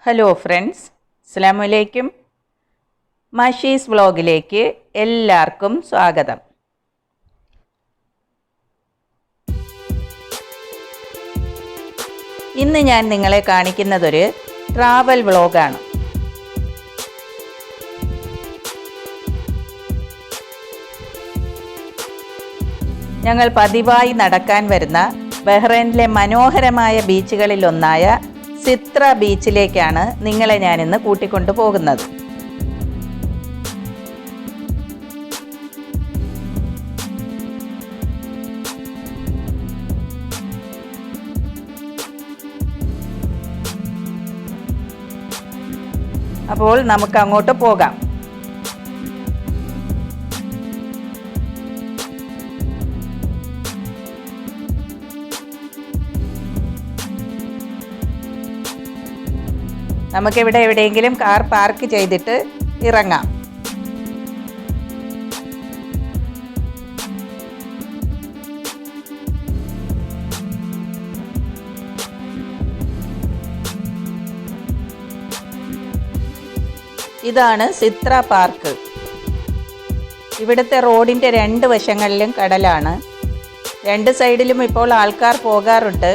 Hello friends, അസ്സലാമു അലൈക്കും. മഷീസ് വ്ളോഗിലേക്ക് എല്ലാവർക്കും സ്വാഗതം. ഇന്ന് ഞാൻ നിങ്ങളെ കാണിക്കുന്നതൊരു ട്രാവൽ വ്ളോഗാണ്. ഞങ്ങൾ പതിവായി നടക്കാൻ വരുന്ന ബഹ്റൈനിലെ മനോഹരമായ ബീച്ചുകളിലൊന്നായ സിത്ര ബീച്ചിലേക്കാണ് നിങ്ങളെ ഞാനിന്ന് കൂട്ടിക്കൊണ്ടു പോകുന്നത്. അപ്പോൾ നമുക്ക് അങ്ങോട്ട് പോകാം. നമുക്കിവിടെ എവിടെയെങ്കിലും കാർ പാർക്ക് ചെയ്തിട്ട് ഇറങ്ങാം. ഇതാണ് സിത്ര പാർക്ക്. ഇവിടുത്തെ റോഡിൻ്റെ രണ്ട് വശങ്ങളിലും കടലാണ്. രണ്ട് സൈഡിലും ഇപ്പോൾ ആൾക്കാർ പോകാറുണ്ട്.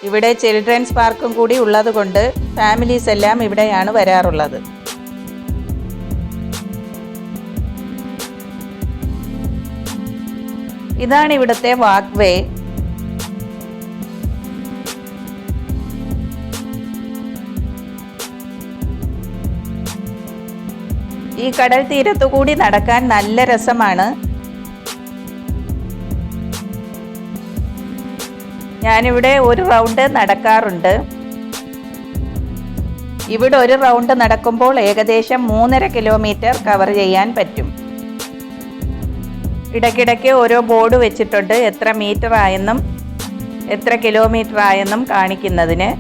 ഇവിടെ ചിൽഡ്രൻസ് പാർക്കും കൂടി ഉള്ളത് കൊണ്ട് ഫാമിലീസ് എല്ലാം ഇവിടെയാണ് വരാറുള്ളത്. ഇതാണ് ഇവിടുത്തെ വാക്ക്വേ. ഈ കടൽ തീരത്തുകൂടി നടക്കാൻ നല്ല രസമാണ്. ഞാനിവിടെ ഒരു റൗണ്ട് നടക്കാറുണ്ട്. ഇവിടെ ഒരു റൗണ്ട് നടക്കുമ്പോൾ ഏകദേശം 3.5 കിലോമീറ്റർ കവർ ചെയ്യാൻ പറ്റും. ഇടയ്ക്കിടയ്ക്ക് ഓരോ ബോർഡ് വെച്ചിട്ടുണ്ട്, എത്ര മീറ്റർ ആയെന്നും എത്ര കിലോമീറ്റർ ആയെന്നും കാണിക്കുന്നതിന്.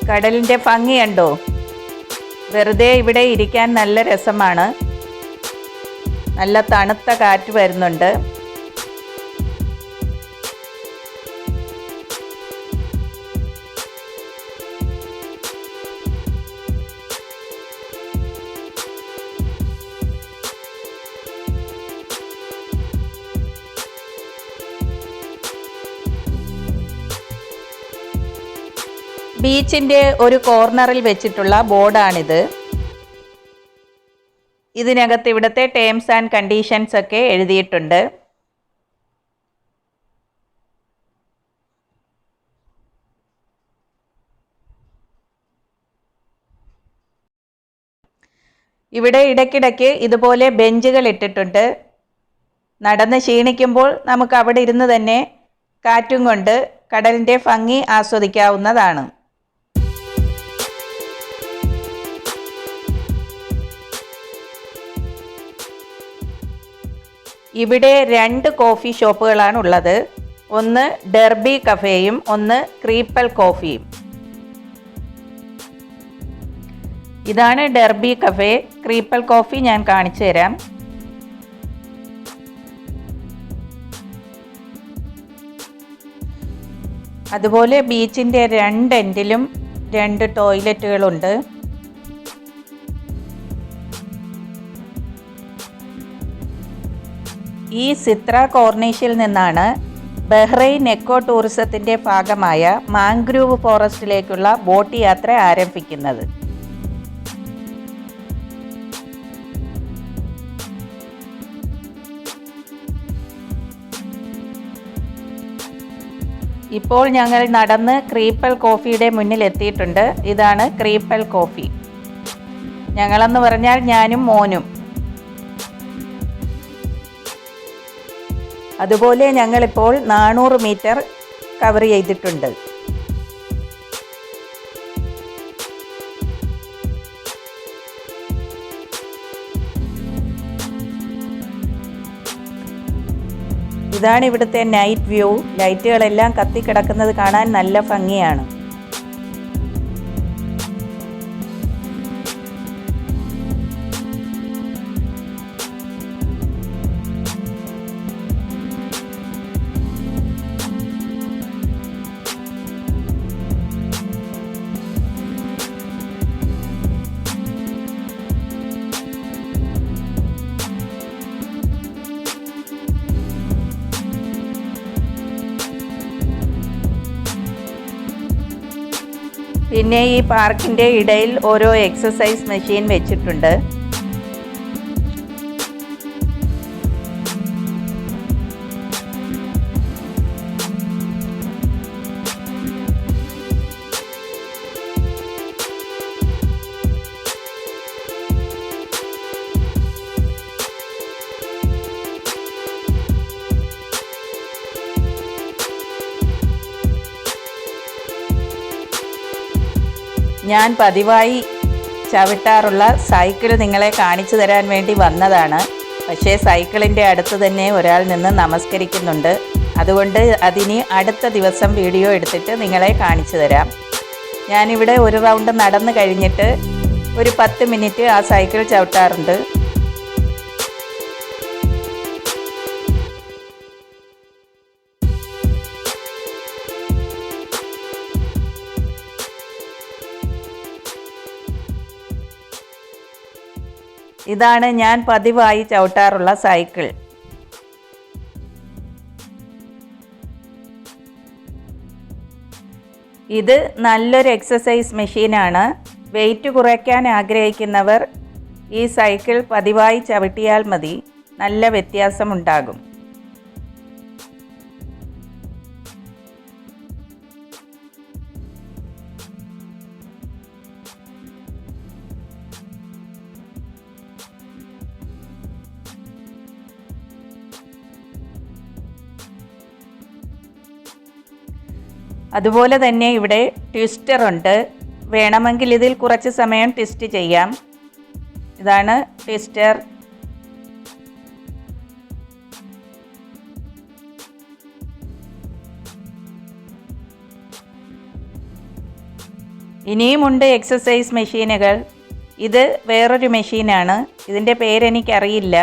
കടലിൻ്റെ ഭംഗി കണ്ടോ? വെറുതെ ഇവിടെ ഇരിക്കാൻ നല്ല രസമാണ്. നല്ല തണുത്ത കാറ്റ് വരുന്നുണ്ട്. ബീച്ചിൻ്റെ ഒരു കോർണറിൽ വെച്ചിട്ടുള്ള ബോർഡാണിത്. ഇതിനകത്ത് ഇവിടുത്തെ ടേംസ് ആൻഡ് കണ്ടീഷൻസ് ഒക്കെ എഴുതിയിട്ടുണ്ട്. ഇവിടെ ഇടയ്ക്കിടയ്ക്ക് ഇതുപോലെ ബെഞ്ചുകൾ ഇട്ടിട്ടുണ്ട്. നടന്ന് ക്ഷീണിക്കുമ്പോൾ നമുക്ക് അവിടെ ഇരുന്ന് തന്നെ കാറ്റും കൊണ്ട് കടലിൻ്റെ ഭംഗി ആസ്വദിക്കാവുന്നതാണ്. ഇവിടെ 2 കോഫി ഷോപ്പുകളാണ് ഉള്ളത്. ഒന്ന് ഡെർബി കഫേയും ഒന്ന് ക്രീപ്പൽ കോഫിയും. ഇതാണ് ഡെർബി കഫേ. ക്രീപ്പൽ കോഫി ഞാൻ കാണിച്ചു തരാം. അതുപോലെ ബീച്ചിൻ്റെ 2 എൻഡിലും 2 ടോയ്ലറ്റുകളുണ്ട്. ഈ സിത്ര കോർണിഷിൽ നിന്നാണ് ബഹ്റൈൻ എക്കോ ടൂറിസത്തിൻ്റെ ഭാഗമായ മാംഗ്രൂവ് ഫോറസ്റ്റിലേക്കുള്ള ബോട്ട് യാത്ര ആരംഭിക്കുന്നത്. ഇപ്പോൾ ഞങ്ങൾ നടന്ന് ക്രീപ്പൽ കോഫിയുടെ മുന്നിൽ എത്തിയിട്ടുണ്ട്. ഇതാണ് ക്രീപ്പൽ കോഫി. ഞങ്ങളെന്ന് പറഞ്ഞാൽ ഞാനും മോനും. അതുപോലെ ഞങ്ങളിപ്പോൾ 400 മീറ്റർ കവർ ചെയ്തിട്ടുണ്ട്. ഇതാണ് ഇവിടുത്തെ നൈറ്റ്. വ്യൂ ലൈറ്റുകളെല്ലാം കത്തിക്കിടക്കുന്നത് കാണാൻ നല്ല ഭംഗിയാണ്. പിന്നെ ഈ പാർക്കിൻ്റെ ഇടയിൽ ഓരോ എക്സസൈസ് മെഷീൻ വെച്ചിട്ടുണ്ട്. ഞാൻ പതിവായി ചവിട്ടാറുള്ള സൈക്കിൾ നിങ്ങളെ കാണിച്ചു തരാൻ വേണ്ടി വന്നതാണ്. പക്ഷേ സൈക്കിളിൻ്റെ അടുത്ത് തന്നെ ഒരാൾ നിന്ന് നമസ്കരിക്കുന്നുണ്ട്. അതുകൊണ്ട് അതിന് അടുത്ത ദിവസം വീഡിയോ എടുത്തിട്ട് നിങ്ങളെ കാണിച്ചു തരാം. ഞാനിവിടെ ഒരു റൗണ്ട് നടന്നു കഴിഞ്ഞിട്ട് ഒരു 10 മിനിറ്റ് ആ സൈക്കിൾ ചവിട്ടാറുണ്ട്. ഇതാണ് ഞാൻ പതിവായി ചവിട്ടാറുള്ള സൈക്കിൾ. ഇത് നല്ലൊരു എക്സസൈസ് മെഷീനാണ്. വെയിറ്റ് കുറയ്ക്കാൻ ആഗ്രഹിക്കുന്നവർ ഈ സൈക്കിൾ പതിവായി ചവിട്ടിയാൽ മതി, നല്ല വ്യത്യാസമുണ്ടാകും. അതുപോലെ തന്നെ ഇവിടെ ട്വിസ്റ്റർ ഉണ്ട്. വേണമെങ്കിൽ ഇതിൽ കുറച്ച് സമയം ട്വിസ്റ്റ് ചെയ്യാം. ഇതാണ് ട്വിസ്റ്റർ. ഇനിയുമുണ്ട് എക്സസൈസ് മെഷീനുകൾ. ഇത് വേറൊരു മെഷീനാണ്. ഇതിൻ്റെ പേരെനിക്കറിയില്ല.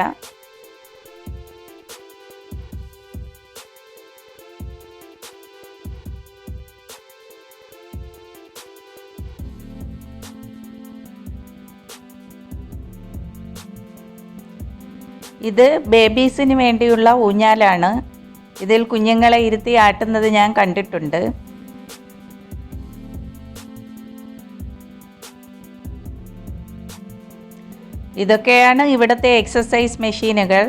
ഇത് ബേബീസിന് വേണ്ടിയുള്ള ഊഞ്ഞാലാണ്. ഇതിൽ കുഞ്ഞുങ്ങളെ ഇരുത്തി ആട്ടുന്നത് ഞാൻ കണ്ടിട്ടുണ്ട്. ഇതൊക്കെയാണ് ഇവിടുത്തെ എക്സസൈസ് മെഷീനുകൾ.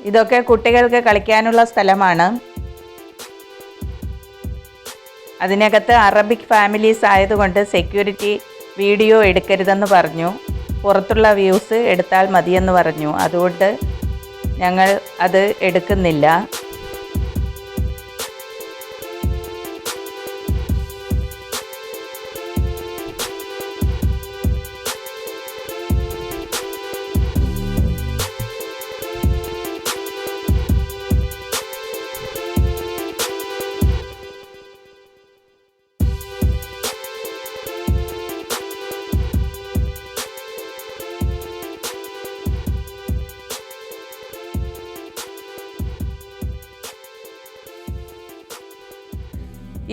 ഇതൊക്കെ കുട്ടികൾക്ക് കളിക്കാനുള്ള സ്ഥലമാണ്. അതിനകത്ത് അറബിക് ഫാമിലീസ് ആയതുകൊണ്ട് സെക്യൂരിറ്റി വീഡിയോ എടുക്കരുതെന്ന് പറഞ്ഞു. പുറത്തുള്ള വ്യൂസ് എടുത്താൽ മതിയെന്ന് പറഞ്ഞു. അതുകൊണ്ട് ഞങ്ങൾ അത് എടുക്കുന്നില്ല.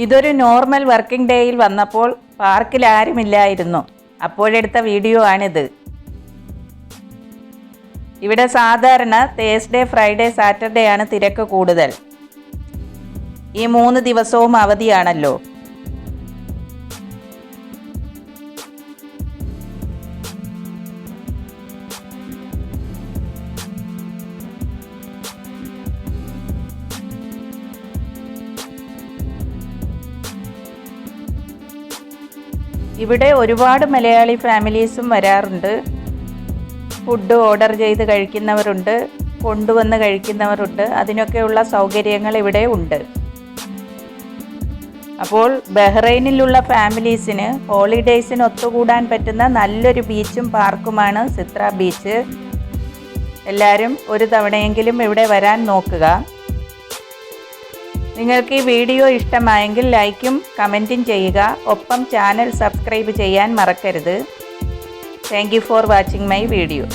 ഇതൊരു നോർമൽ വർക്കിംഗ് ഡേയിൽ വന്നപ്പോൾ പാർക്കിൽ ആരുമില്ലായിരുന്നു. അപ്പോഴെടുത്ത വീഡിയോ ആണിത്. ഇവിടെ സാധാരണ തേഴ്സ്ഡേ, ഫ്രൈഡേ, സാറ്റർഡേ ആണ് തിരക്ക് കൂടുതൽ. ഈ 3 ദിവസവും അവധിയാണല്ലോ. ഇവിടെ ഒരുപാട് മലയാളി ഫാമിലീസും വരാറുണ്ട്. ഫുഡ് ഓർഡർ ചെയ്ത് കഴിക്കുന്നവരുണ്ട്, കൊണ്ടുവന്ന് കഴിക്കുന്നവരുണ്ട്. അതിനൊക്കെയുള്ള സൗകര്യങ്ങൾ ഇവിടെ ഉണ്ട്. അപ്പോൾ ബഹ്റൈനിലുള്ള ഫാമിലീസിന് ഹോളിഡേയ്സിന് ഒത്തുകൂടാൻ പറ്റുന്ന നല്ലൊരു ബീച്ചും പാർക്കുമാണ് സിത്ര ബീച്ച്. എല്ലാവരും ഒരു തവണയെങ്കിലും ഇവിടെ വരാൻ നോക്കുക. നിങ്ങൾക്ക് ഈ വീഡിയോ ഇഷ്ടമായെങ്കിൽ ലൈക്കും കമൻറ്റും ചെയ്യുക. ഒപ്പം ചാനൽ സബ്സ്ക്രൈബ് ചെയ്യാൻ മറക്കരുത്. Thank you for watching my video.